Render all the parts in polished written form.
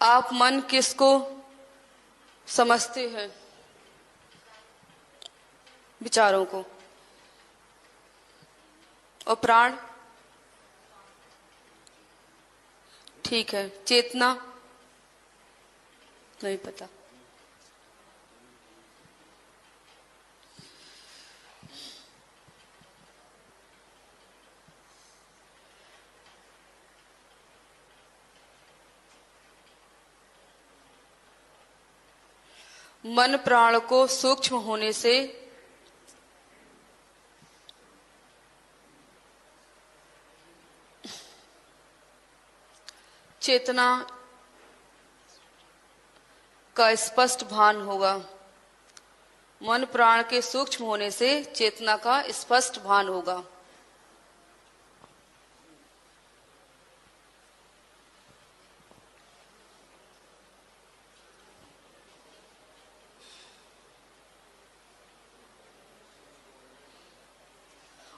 आप मन किसको समझते हैं? विचारों को। और प्राण? ठीक है। चेतना? नहीं पता। मन प्राण को सूक्ष्म होने से चेतना का स्पष्ट भान होगा। मन प्राण के सूक्ष्म होने से चेतना का स्पष्ट भान होगा।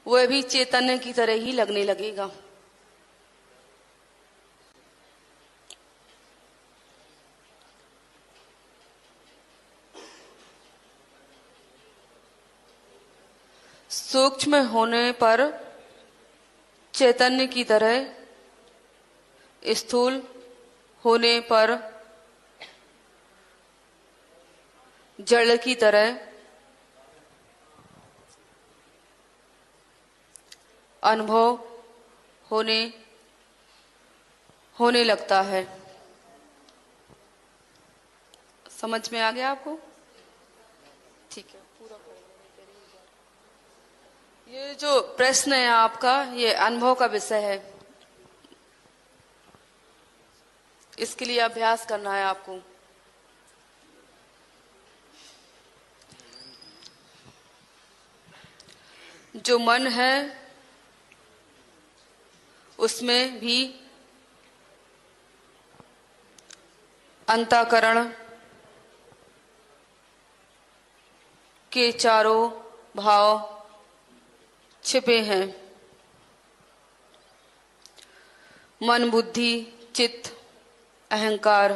वह भी चैतन्य की तरह ही लगने लगेगा। सूक्ष्म होने पर चैतन्य की तरह, स्थूल होने पर जड़ की तरह अनुभव होने लगता है। समझ में आ गया आपको? ठीक है। पूरा ये जो प्रश्न है आपका, ये अनुभव का विषय है। इसके लिए अभ्यास करना है आपको। जो मन है उसमें भी अंतःकरण के चारों भाव छिपे हैं। मन, बुद्धि, चित्त, अहंकार।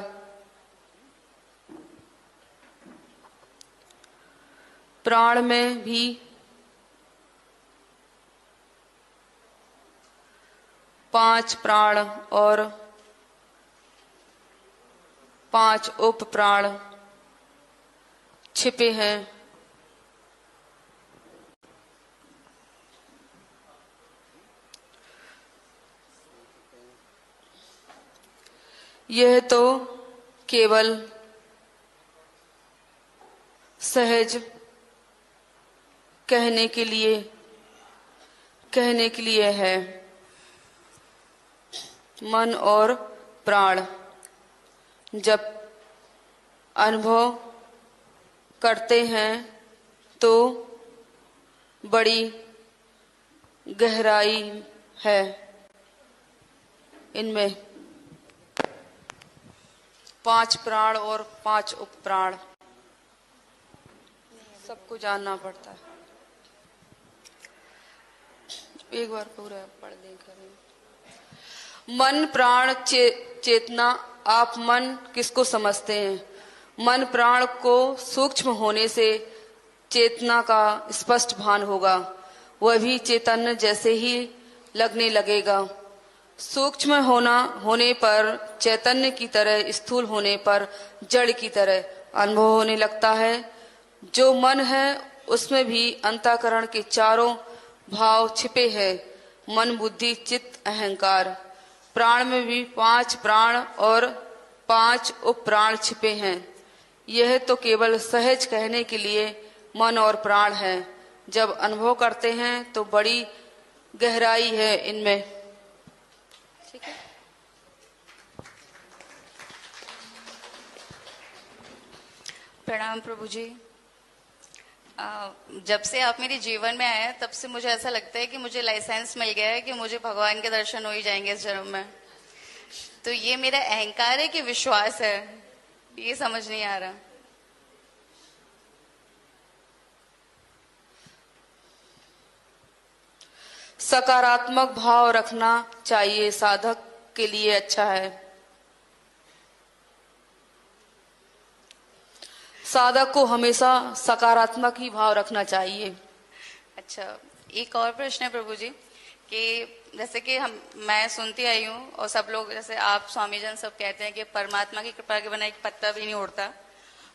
प्राण में भी पांच प्राण और पांच उप प्राण छिपे हैं। यह तो केवल सहज कहने के लिए है। मन और प्राण जब अनुभव करते हैं तो बड़ी गहराई है इनमें। पांच प्राण और पांच उप प्राण सबको जानना पड़ता है। एक बार पूरा पढ़ दें करें। मन प्राण चेतना। आप मन किसको समझते हैं? मन प्राण को सूक्ष्म होने से चेतना का स्पष्ट भान होगा। वह भी चैतन्य जैसे ही लगने लगेगा। सूक्ष्म होने पर चैतन्य की तरह, स्थूल होने पर जड़ की तरह अनुभव होने लगता है। जो मन है उसमें भी अंतःकरण के चारों भाव छिपे हैं। मन, बुद्धि, चित्त, अहंकार। प्राण में भी पांच प्राण और पांच उप प्राण छिपे हैं। यह तो केवल सहज कहने के लिए मन और प्राण है। जब अनुभव करते हैं तो बड़ी गहराई है इनमें। ठीक है। प्रणाम प्रभु जी। जब से आप मेरे जीवन में आए तब से मुझे ऐसा लगता है कि मुझे लाइसेंस मिल गया है कि मुझे भगवान के दर्शन हो ही जाएंगे इस जन्म में। तो ये मेरा अहंकार है कि विश्वास है, ये समझ नहीं आ रहा। सकारात्मक भाव रखना चाहिए, साधक के लिए अच्छा है। साधक को हमेशा सकारात्मक ही भाव रखना चाहिए। अच्छा, एक और प्रश्न है प्रभु जी कि जैसे कि मैं सुनती आई हूँ और सब लोग जैसे आप स्वामी जन सब कहते हैं कि परमात्मा की कृपा के बिना एक पत्ता भी नहीं उड़ता,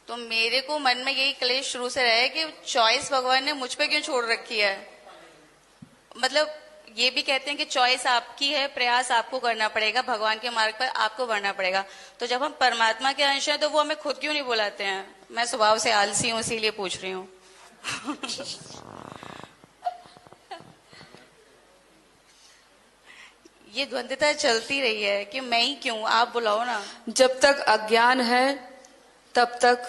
तो मेरे को मन में यही क्लेश शुरू से रहा है कि चॉइस भगवान ने मुझ पे क्यों छोड़ रखी है। मतलब ये भी कहते हैं कि चॉइस आपकी है, प्रयास आपको करना पड़ेगा, भगवान के मार्ग पर आपको बढ़ना पड़ेगा। तो जब हम परमात्मा के अंश हैं तो वो हमें खुद क्यों नहीं बुलाते हैं? मैं स्वभाव से आलसी हूँ, इसीलिए पूछ रही हूँ। ये द्वंद्वता चलती रही है कि मैं ही क्यों, आप बुलाओ ना। जब तक अज्ञान है तब तक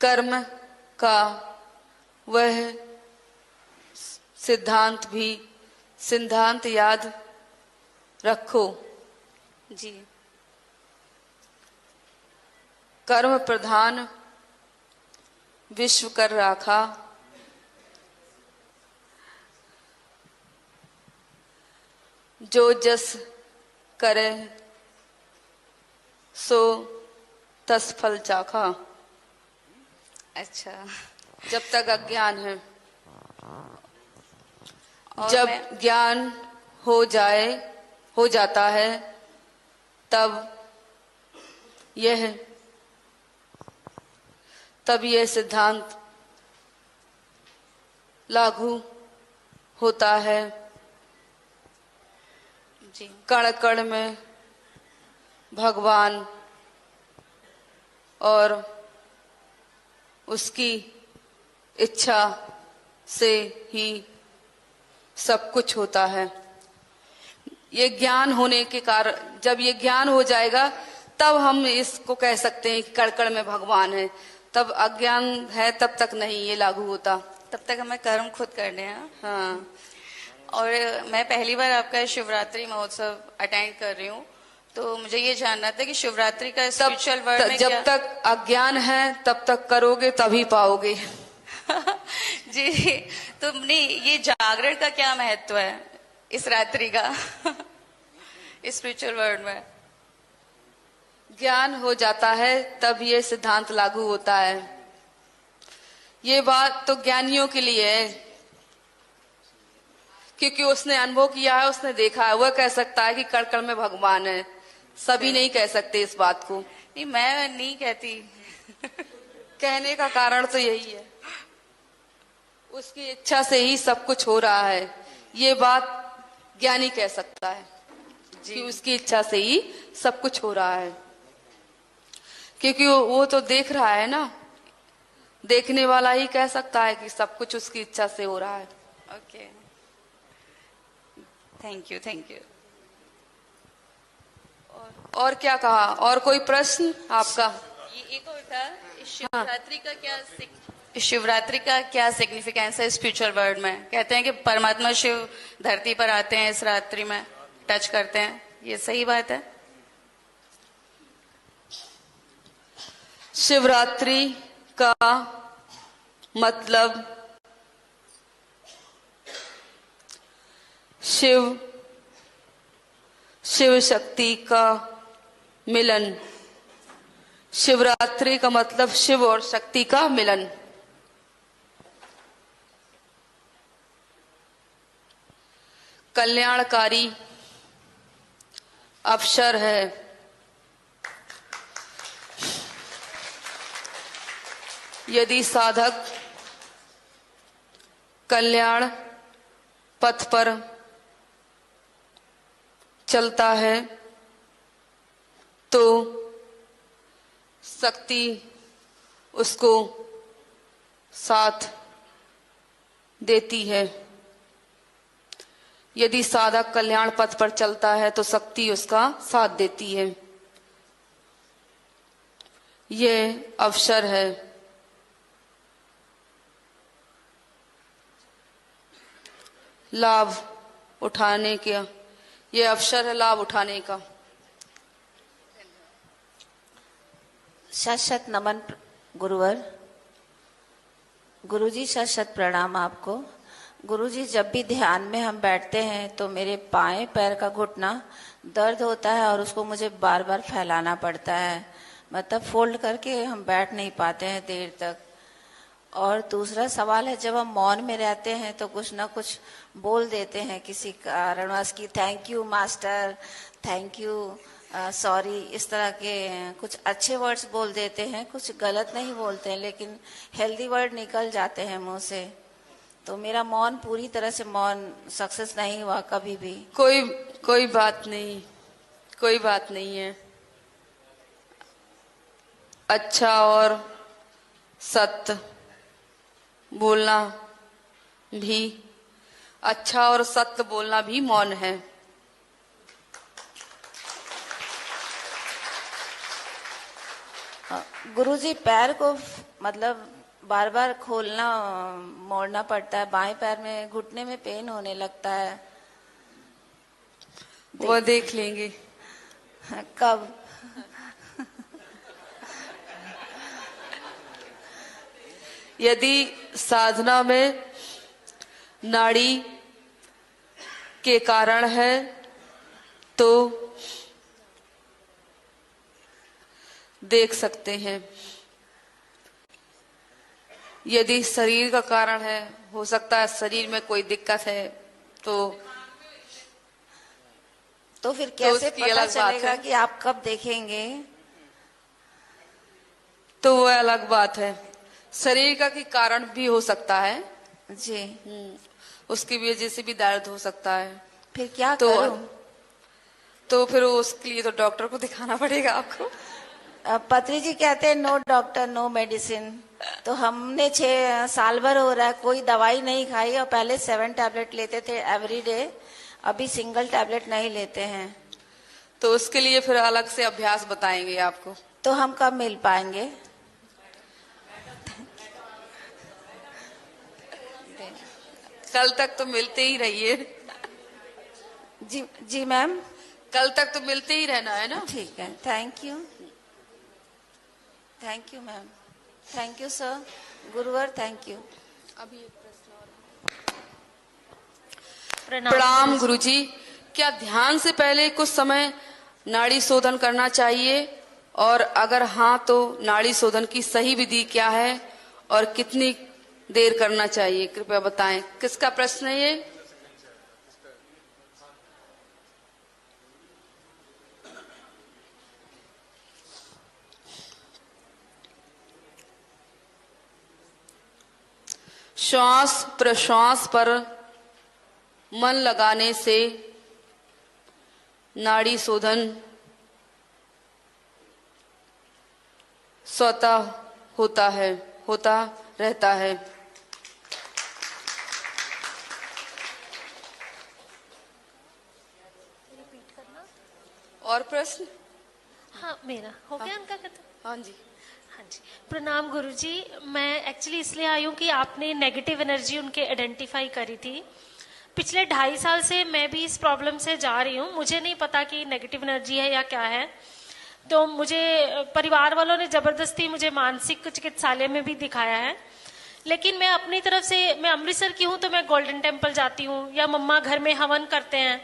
कर्म का वह सिद्धांत याद रखो। जी। कर्म प्रधान विश्व कर राखा, जो जस करे सो तस फल चाखा। अच्छा। जब तक अज्ञान है, और जब ज्ञान हो जाता है तब यह सिद्धांत लागू होता है। जी। कण कण में भगवान और उसकी इच्छा से ही सब कुछ होता है। ये ज्ञान होने के कारण, जब ये ज्ञान हो जाएगा तब हम इसको कह सकते हैं कि कण कण में भगवान है। तब अज्ञान है तब तक नहीं ये लागू होता। तब तक हमें कर्म खुद करने हैं। हाँ। और मैं पहली बार आपका शिवरात्रि महोत्सव अटेंड कर रही हूँ, तो मुझे ये जानना था कि शिवरात्रि का स्पिरिचुअल वर्ल्ड में जब तक अज्ञान है तब तक करोगे तभी पाओगे। जी। तो नहीं, ये जागरण का क्या महत्व है इस रात्रि का? स्पिरिचुअल वर्ल्ड में ज्ञान हो जाता है तब ये सिद्धांत लागू होता है। ये बात तो ज्ञानियों के लिए है, क्योंकि उसने अनुभव किया है, उसने देखा है। वह कह सकता है कि कण कण में भगवान है। सभी नहीं कह सकते इस बात को। नहीं, मैं नहीं कहती। कहने का कारण तो यही है, उसकी इच्छा से ही सब कुछ हो रहा है। ये बात ज्ञानी कह सकता है कि उसकी इच्छा से ही सब कुछ हो रहा है, क्योंकि वो तो देख रहा है ना। देखने वाला ही कह सकता है कि सब कुछ उसकी इच्छा से हो रहा है। Okay, thank you. और क्या कहा? और कोई प्रश्न आपका? ये एक और था, शिवरात्रि का क्या सिग्निफिकेंस है स्पिरिचुअल वर्ल्ड में? कहते हैं कि परमात्मा शिव धरती पर आते हैं इस रात्रि में, टच करते हैं। ये सही बात है? शिवरात्रि का मतलब शिव शक्ति का मिलन। शिवरात्रि का मतलब शिव और शक्ति का मिलन। कल्याणकारी अवसर है। यदि साधक कल्याण पथ पर चलता है तो शक्ति उसको साथ देती है। यदि साधक कल्याण पथ पर चलता है तो शक्ति उसका साथ देती है। यह अवसर है। लाभ उठाने का, ये अवसर है लाभ उठाने का। शत शत नमन गुरुवर। गुरुजी शत शत प्रणाम आपको। गुरुजी, जब भी ध्यान में हम बैठते हैं तो मेरे बाएं पैर का घुटना दर्द होता है और उसको मुझे बार बार फैलाना पड़ता है। मतलब फोल्ड करके हम बैठ नहीं पाते हैं देर तक। और दूसरा सवाल है, जब हम मौन में रहते हैं तो कुछ ना कुछ बोल देते हैं किसी कारणवश की thank you master, thank you, sorry, इस तरह के कुछ अच्छे वर्ड्स बोल देते हैं, कुछ गलत नहीं बोलते हैं, लेकिन हेल्दी वर्ड निकल जाते हैं मुंह से। तो मेरा मौन पूरी तरह से मौन सक्सेस नहीं हुआ कभी भी। कोई कोई बात नहीं, कोई बात नहीं है। अच्छा और सत्य बोलना भी, अच्छा और सत्य बोलना भी मौन है। गुरुजी, पैर को मतलब बार बार खोलना मोड़ना पड़ता है, बाएं पैर में घुटने में पेन होने लगता है। वो देख लेंगे। कब? यदि साधना में नाड़ी के कारण है तो देख सकते हैं। यदि शरीर का कारण है, हो सकता है शरीर में कोई दिक्कत है, तो फिर कैसे उसकी पता अलग बात चलेगा है। कि आप कब देखेंगे? तो वो अलग बात है। शरीर का की कारण भी हो सकता है जी। उसकी वजह से भी दर्द हो सकता है। फिर क्या तो करूं? तो फिर उसके लिए तो डॉक्टर को दिखाना पड़ेगा आपको। पत्री जी कहते हैं नो डॉक्टर नो मेडिसिन। तो हमने 6 साल भर हो रहा है कोई दवाई नहीं खाई, और पहले 7 टैबलेट लेते थे एवरी डे, अभी सिंगल टैबलेट नहीं लेते हैं। तो उसके लिए फिर अलग से अभ्यास बताएंगे आपको। तो हम कब मिल पाएंगे? कल तक तो मिलते ही रहिए। जी जी मैम। कल तक तो मिलते ही रहना है ना। ठीक है, thank you, thank you ma'am, thank you sir, गुरुवर, थैंक यू। अभी एक प्रश्न और। प्रणाम गुरुजी, क्या ध्यान से पहले कुछ समय नाड़ी शोधन करना चाहिए, और अगर हाँ तो नाड़ी शोधन की सही विधि क्या है और कितनी देर करना चाहिए, कृपया बताएं। किसका प्रश्न है ये? श्वास प्रश्वास पर मन लगाने से नाड़ी शोधन स्वतः होता रहता है। और प्रश्न? हाँ, मेरा हो गया उनका खत्म। हाँ जी। हाँ जी, प्रणाम गुरुजी। मैं एक्चुअली इसलिए आई हूँ कि आपने नेगेटिव एनर्जी उनके आइडेंटिफाई करी थी। पिछले 2.5 साल से मैं भी इस प्रॉब्लम से जा रही हूँ। मुझे नहीं पता कि नेगेटिव एनर्जी है या क्या है। तो मुझे परिवार वालों ने जबरदस्ती मुझे मानसिक चिकित्सालय में भी दिखाया है, लेकिन मैं अपनी तरफ से, मैं अमृतसर की हूँ तो मैं गोल्डन टेम्पल जाती हूँ, या मम्मा घर में हवन करते हैं,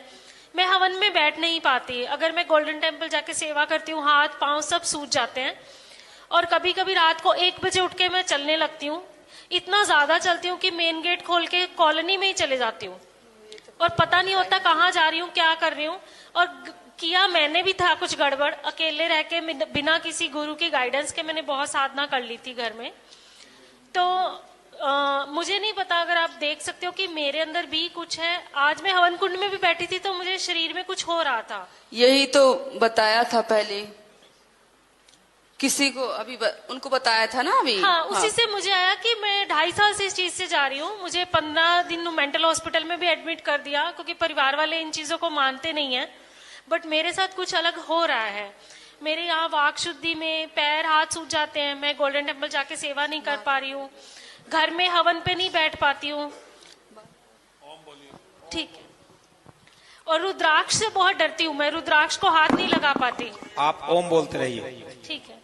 मैं हवन में बैठ नहीं पाती। अगर मैं गोल्डन टेम्पल जाके सेवा करती हूँ, हाथ पांव सब सूज जाते हैं। और कभी कभी रात को 1 बजे उठ के मैं चलने लगती हूँ। इतना ज्यादा चलती हूँ कि मेन गेट खोल के कॉलोनी में ही चले जाती हूँ, और पता नहीं होता कहाँ जा रही हूँ, क्या कर रही हूँ। और किया मैंने भी था कुछ गड़बड़, अकेले रह के बिना किसी गुरु की गाइडेंस के मैंने बहुत साधना कर ली थी घर में। तो मुझे नहीं पता, अगर आप देख सकते हो कि मेरे अंदर भी कुछ है। आज मैं हवन कुंड में भी बैठी थी तो मुझे शरीर में कुछ हो रहा था। यही तो बताया था पहले किसी को, अभी उनको बताया था ना अभी। हाँ, उसी से मुझे आया कि मैं 2.5 साल से इस चीज से जा रही हूँ। मुझे 15 दिन मेंटल हॉस्पिटल में भी एडमिट कर दिया, क्योंकि परिवार वाले इन चीजों को मानते नहीं है। बट मेरे साथ कुछ अलग हो रहा है। मेरे यहाँ वाक शुद्धि में पैर हाथ सूज जाते हैं, मैं गोल्डन टेम्पल जाके सेवा नहीं कर पा रही हूँ, घर में हवन पे नहीं बैठ पाती हूँ। ठीक है। और रुद्राक्ष से बहुत डरती हूँ मैं, रुद्राक्ष को हाथ नहीं लगा पाती। आप ओम बोलते रहिए। ठीक है।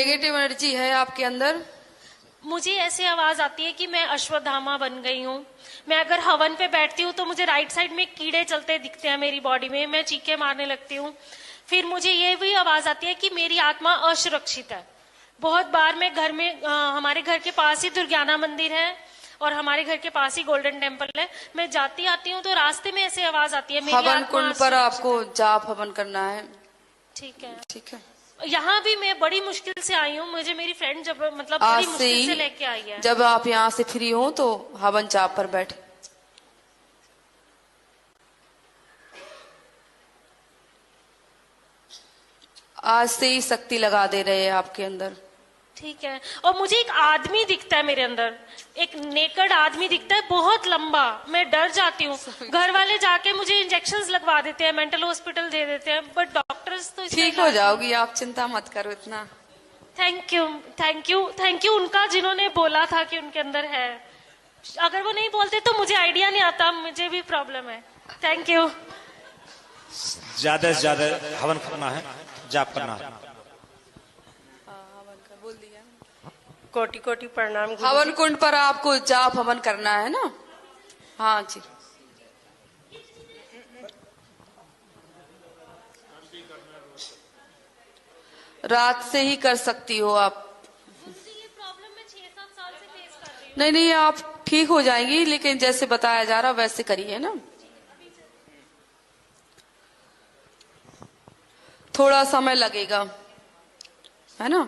नेगेटिव एनर्जी है आपके अंदर? मुझे ऐसी आवाज आती है कि मैं अश्वत्थामा बन गई हूँ। मैं अगर हवन पे बैठती हूँ तो मुझे राइट साइड में कीड़े चलते दिखते हैं मेरी बॉडी में, मैं चीखे मारने लगती हूँ। फिर मुझे ये भी आवाज आती है कि मेरी आत्मा असुरक्षित है। बहुत बार मैं घर में हमारे घर के पास ही दुर्गाना मंदिर है और हमारे घर के पास ही गोल्डन टेम्पल है, मैं जाती आती हूँ तो रास्ते में ऐसी आवाज आती है मेरी हवन आत्मा कुंड पर असुरक्षित आपको जाप हवन करना है। ठीक है। ठीक है। यहाँ भी मैं बड़ी मुश्किल से आई हूँ, मुझे मेरी फ्रेंड जब मतलब आज बड़ी से मुश्किल से ही लेके आई है। जब आप यहाँ से फ्री हो तो हवन जाप पर बैठे। आज से ही शक्ति लगा दे रहे हैं आपके अंदर। ठीक है। और मुझे एक आदमी दिखता है मेरे अंदर, एक नेकड आदमी दिखता है बहुत लंबा, मैं डर जाती हूँ। घर वाले जाके मुझे इंजेक्शंस लगवा देते हैं, मेंटल हॉस्पिटल दे देते हैं, बट डॉक्टर्स तो ठीक हो जाओगी आप, चिंता मत करो इतना। Thank you thank you thank you उनका जिन्होंने बोला था कि उनके अंदर है। अगर वो नहीं बोलते तो मुझे आइडिया नहीं आता, मुझे भी प्रॉब्लम है। Thank you. ज्यादा से ज्यादा हवन करना है, जाप करना है। बोल दिया। कोटि कोटि प्रणाम गुरुजी। हवन कुंड पर आपको जाप हवन करना है ना? हाँ जी। रात से ही कर सकती हो आप। ये प्रॉब्लम मैं 6-7 साल से फेस कर रही हूँ। नहीं नहीं, आप ठीक हो जाएंगी, लेकिन जैसे बताया जा रहा वैसे करिए ना। थोड़ा समय लगेगा, है ना?